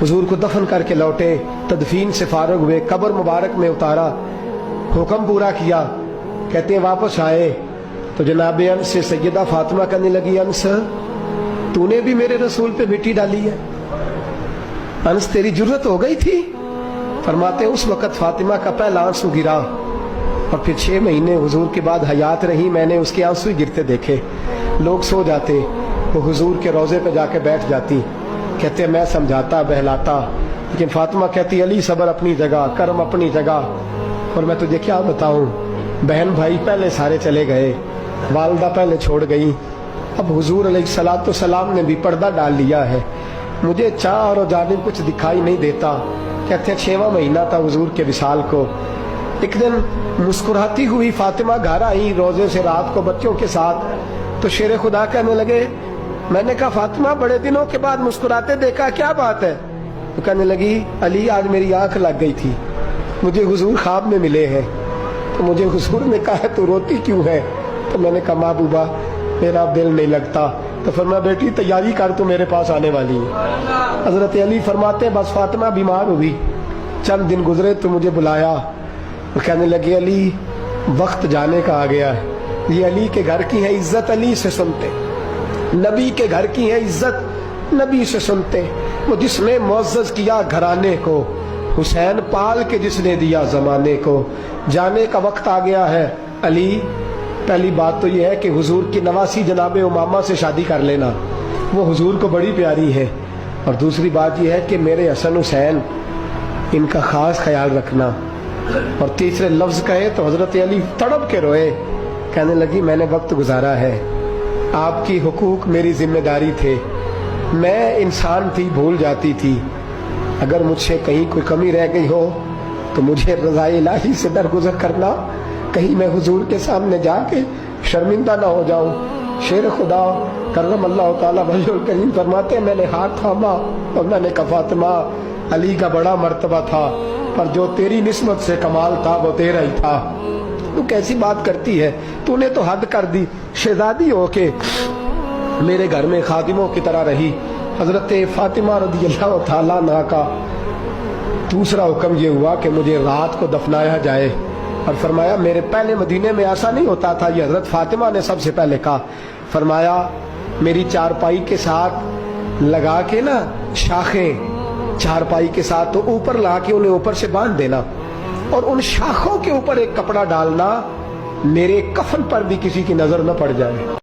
हुजूर को दफन करके लौटे, तदफीन से फारग हुए, कब्र मुबारक में उतारा, हुक्म पूरा किया। कहते हैं वापस आए तो जनाब अनस से सैयदा फातिमा कहने लगी, अनस तूने भी मेरे रसूल पे मिट्टी डाली है? अनस तेरी जरूरत हो गई थी? फरमाते उस वक़्त फातिमा का पहला आंसू गिरा और फिर 6 महीने हुजूर के बाद हयात रही, मैंने उसके आंसू ही गिरते देखे। लोग सो जाते, वो हुजूर के रोज़े पे जाके बैठ जाती। कहते मैं समझाता बहलाता, लेकिन फातिमा कहती अली सब्र अपनी जगह, कर्म अपनी जगह। और मैं तुझे क्या बताऊं, बहन भाई पहले सारे चले गए, वालदा पहले छोड़ गई, अब हुजूर अलैहिस्सलातु सलाम ने भी पर्दा डाल लिया है, मुझे चाह और जानिब कुछ दिखाई नहीं देता। कहते 6वां महीना था हुजूर के विसाल को। एक दिन मुस्कुराती हुई फातिमा घर आई रोजे से रात को बच्चों के साथ, तो शेर खुदा कहने लगे, मैंने कहा फातिमा बड़े दिनों के बाद मुस्कुराते देखा, क्या बात है? तो कहने लगी अली आज मेरी आंख लग गई थी, मुझे हुजूर ख्वाब में मिले हैं, तो मुझे हुजूर ने कहा तू रोती क्यों है? तो मैंने कहा महबूबा मेरा दिल नहीं लगता। तो फरमाया बेटी तैयारी कर, तू मेरे पास आने वाली है। हजरत अली फरमाते बस फातिमा बीमार हुई, चंद दिन गुजरे तो मुझे बुलाया, वो कहने लगे अली वक्त जाने का आ गया है, ये अली के घर की है इज्जत, अली से सुनते, नबी के घर की है इज्जत, नबी से सुनते, वो जिसने मुअज़्ज़ज़ किया घराने को, हुसैन पाल के जिसने दिया जमाने को, जाने का वक्त आ गया है। अली पहली बात तो यह है कि हुजूर की नवासी जनाबे उमामा से शादी कर लेना, वो हुजूर को बड़ी प्यारी है। और दूसरी बात यह है कि मेरे हसन हुसैन इनका खास ख्याल रखना। और तीसरे लफ्ज कहे तो हजरत अली तड़प के रोए, कहने लगी मैंने वक्त गुजारा है, आपकी हुकूक मेरी जिम्मेदारी थे, मैं इंसान थी भूल जाती थी, अगर मुझसे कहीं कोई कमी रह गई हो तो मुझे रज़ाए इलाही से दरगुजर करना, कहीं मैं हुजूर के सामने जाके शर्मिंदा ना हो जाऊं। शेर खुदा करम अल्लाह ताला वजहुल करीम फरमाते मैंने हाथ थामा और मैंने कहा फातिमा अली का बड़ा मर्तबा था, पर जो तेरी निस्बत से कमाल था वो तेरा ही था। तू कैसी बात करती है, तूने तो हद कर दी, शहजादी हो के मेरे घर में खादिमों की तरह रही। हजरत फातिमा रज़ियल्लाहु ताला अन्हा का दूसरा हुक्म ये हुआ कि मुझे रात को दफनाया जाए। और फरमाया मेरे पहले मदीने में ऐसा नहीं होता था, ये हजरत फातिमा ने सबसे पहले कहा। फरमाया मेरी चारपाई के साथ लगा के ना शाखें, चारपाई के साथ तो ऊपर ला के उन्हें ऊपर से बांध देना, और उन शाखों के ऊपर एक कपड़ा डालना, मेरे कफन पर भी किसी की नजर न पड़ जाए।